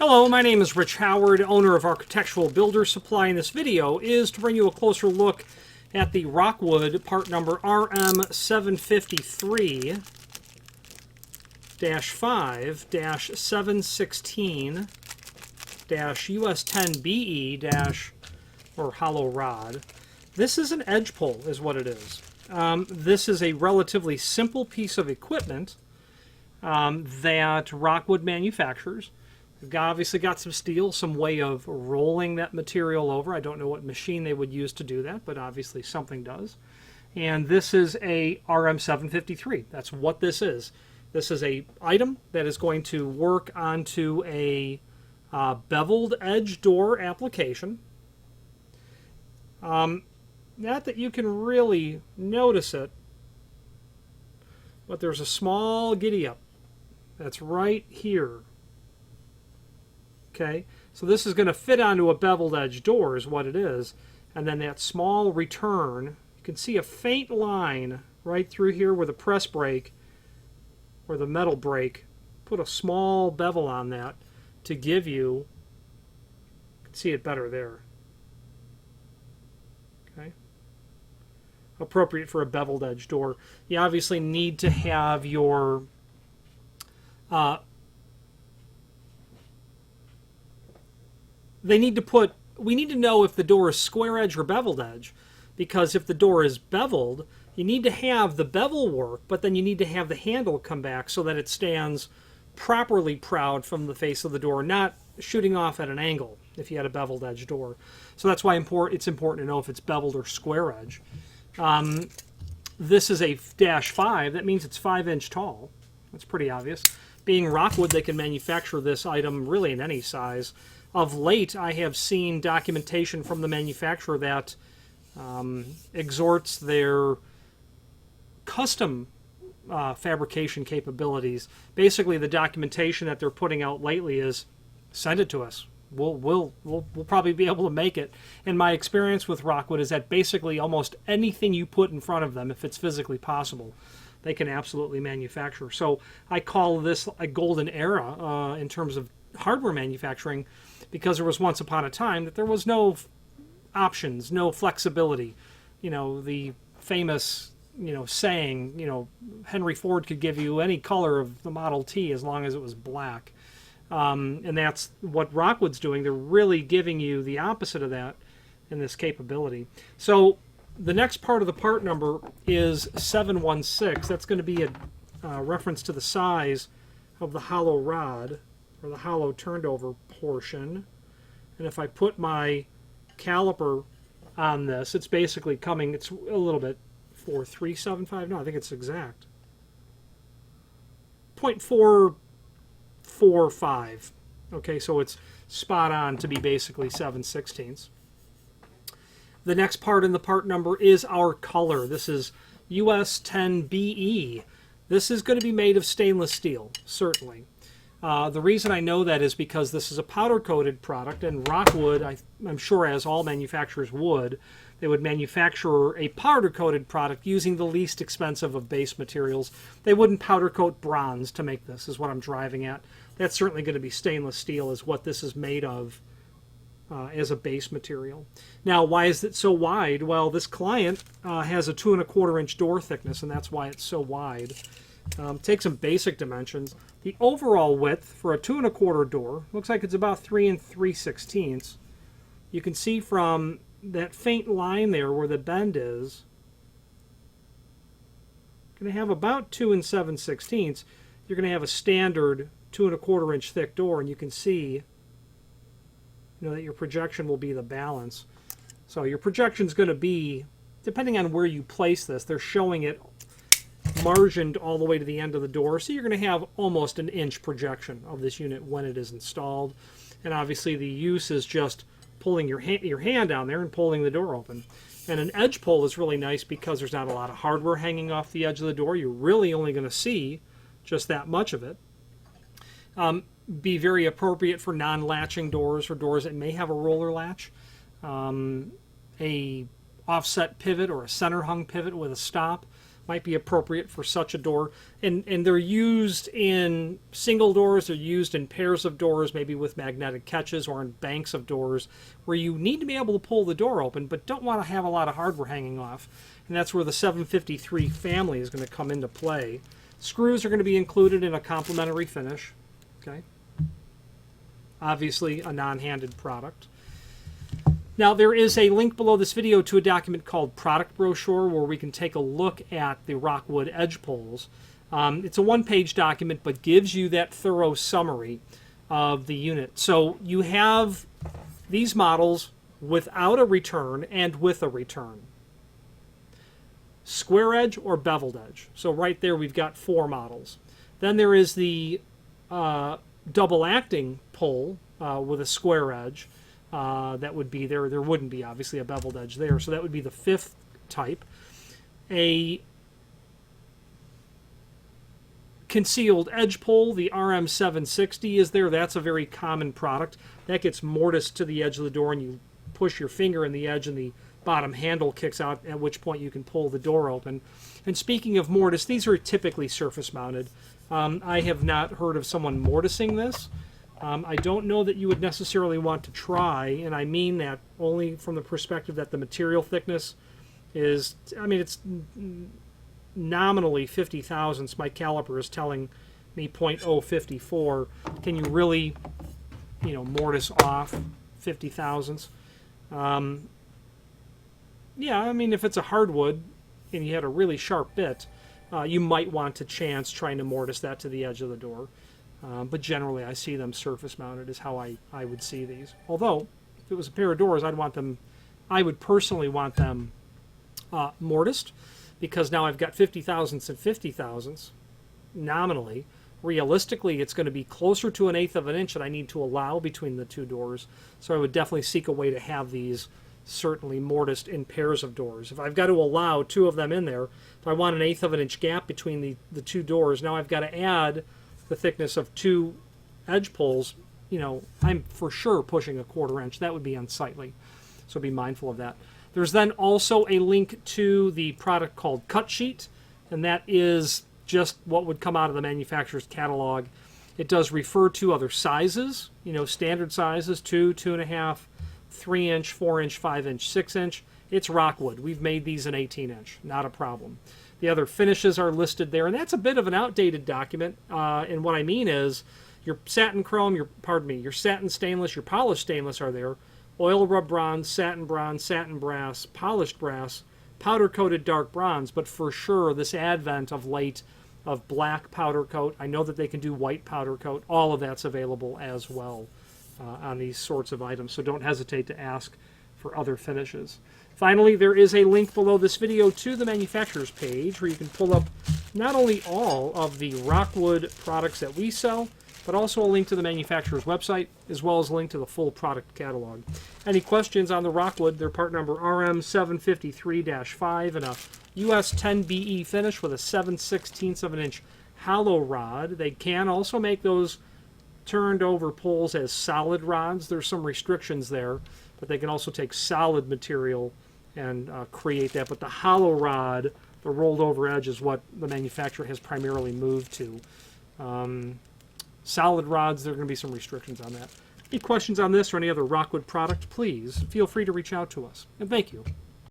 Hello, my name is Rich Howard, owner of Architectural Builder Supply, and this video is to bring you a closer look at the Rockwood part number RM753-5-716-US10BE- or hollow rod. This is an edge pull, is what it is. This is a relatively simple piece of equipment that Rockwood manufactures. They've obviously got some steel, some way of rolling that material over. I don't know what machine they would use to do that, but obviously something does. And this is a RM753. That's what this is. This is a item that is going to work onto a beveled edge door application. Not that you can really notice it, but there's a small giddy up that's right here. Okay, so this is going to fit onto a beveled edge door is what it is. And then that small return, you can see a faint line right through here where the press brake or the metal brake, put a small bevel on that to give you can see it better there. Okay, appropriate for a beveled edge door. You obviously need to have your we need to know if the door is square edge or beveled edge, because if the door is beveled, you need to have the bevel work, but then you need to have the handle come back so that it stands properly proud from the face of the door, not shooting off at an angle if you had a beveled edge door. So that's why it's important to know if it's beveled or square edge. This is a -5. That means it's 5-inch tall. That's pretty obvious. Being Rockwood, they can manufacture this item really in any size. Of late, I have seen documentation from the manufacturer that exhorts their custom fabrication capabilities. Basically, the documentation that they're putting out lately is, send it to us. We'll probably be able to make it. And my experience with Rockwood is that basically almost anything you put in front of them, if it's physically possible, they can absolutely manufacture. So I call this a golden era in terms of hardware manufacturing, because there was once upon a time that there was no options, no flexibility. You know, the famous, saying, Henry Ford could give you any color of the Model T as long as it was black. And that's what Rockwood's doing. They're really giving you the opposite of that in this capability. So the next part of the part number is 716. That's going to be a reference to the size of the hollow rod, or the hollow turned over portion. And if I put my caliper on this, it's basically coming, it's a little bit 4375, no, I think it's exact. 0.445. Okay, so it's spot on to be basically 7/16. The next part in the part number is our color. This is US10BE. This is going to be made of stainless steel, certainly. The reason I know that is because this is a powder-coated product, and Rockwood, I'm sure as all manufacturers would, they would manufacture a powder-coated product using the least expensive of base materials. They wouldn't powder-coat bronze to make this, is what I'm driving at. That's certainly going to be stainless steel is what this is made of as a base material. Now, why is it so wide? Well, this client has a 2¼ inch door thickness, and that's why it's so wide. Take some basic dimensions. The overall width for a 2¼ door looks like it's about 3 3/16. You can see from that faint line there where the bend is, going to have about 2 7/16. You're going to have a standard 2¼ inch thick door, and you can see that your projection will be the balance. So your projection is going to be, depending on where you place this, they're showing it margined all the way to the end of the door, so you're going to have almost an inch projection of this unit when it is installed. And obviously the use is just pulling your hand down there and pulling the door open. And an edge pull is really nice because there's not a lot of hardware hanging off the edge of the door. You're really only going to see just that much of it. Be very appropriate for non-latching doors or doors that may have a roller latch. A offset pivot or a center hung pivot with a stop might be appropriate for such a door. And they're used in single doors, they're used in pairs of doors, maybe with magnetic catches, or in banks of doors where you need to be able to pull the door open but don't want to have a lot of hardware hanging off. And that's where the 753 family is going to come into play. Screws are going to be included in a complementary finish. Okay. Obviously a non-handed product. Now, there is a link below this video to a document called Product Brochure where we can take a look at the Rockwood edge poles. It's a one-page document, but gives you that thorough summary of the unit. So you have these models without a return and with a return. Square edge or beveled edge. So right there we've got 4 models. Then there is the double acting pole with a square edge. That would be there. There wouldn't be, obviously, a beveled edge there. So that would be the 5th type. A concealed edge pole, the RM760 is there. That's a very common product. That gets mortised to the edge of the door, and you push your finger in the edge, and the bottom handle kicks out, at which point you can pull the door open. And speaking of mortise, these are typically surface mounted. I have not heard of someone mortising this. I don't know that you would necessarily want to try, and I mean that only from the perspective that the material thickness is, I mean, it's nominally 50 thousandths. My caliper is telling me 0.054. Can you really, mortise off 50 thousandths? Yeah, I mean, if it's a hardwood and you had a really sharp bit, you might want to chance trying to mortise that to the edge of the door. But generally, I see them surface mounted is how I would see these. Although, if it was a pair of doors, I would personally want them mortised, because now I've got 50 thousandths and 50 thousandths nominally. Realistically, it's going to be closer to 1/8 of an inch that I need to allow between the 2 doors. So I would definitely seek a way to have these certainly mortised in pairs of doors. If I've got to allow 2 of them in there, if I want 1/8 of an inch gap between the 2 doors, now I've got to add the thickness of 2 edge poles. I'm for sure pushing a 1/4 inch. That would be unsightly. So be mindful of that. There's then also a link to the product called Cut Sheet, and that is just what would come out of the manufacturer's catalog. It does refer to other sizes, standard sizes, 2, 2.5, 3 inch, 4 inch, 5 inch, 6 inch. It's Rockwood. We've made these in 18 inch. Not a problem. The other finishes are listed there, and that's a bit of an outdated document. And what I mean is your satin chrome, your satin stainless, your polished stainless are there. Oil rub bronze, satin brass, polished brass, powder-coated dark bronze, but for sure this advent of late of black powder coat, I know that they can do white powder coat, all of that's available as well on these sorts of items, so don't hesitate to ask for other finishes. Finally, there is a link below this video to the manufacturer's page where you can pull up not only all of the Rockwood products that we sell, but also a link to the manufacturer's website, as well as a link to the full product catalog. Any questions on the Rockwood, their part number RM753-5 and a US 10BE finish with a 7/16 of an inch hollow rod. They can also make those turned over poles as solid rods. There's some restrictions there, but they can also take solid material and create that. But the hollow rod, the rolled over edge, is what the manufacturer has primarily moved to. Solid rods, there are going to be some restrictions on that. Any questions on this or any other Rockwood product, please feel free to reach out to us. And thank you.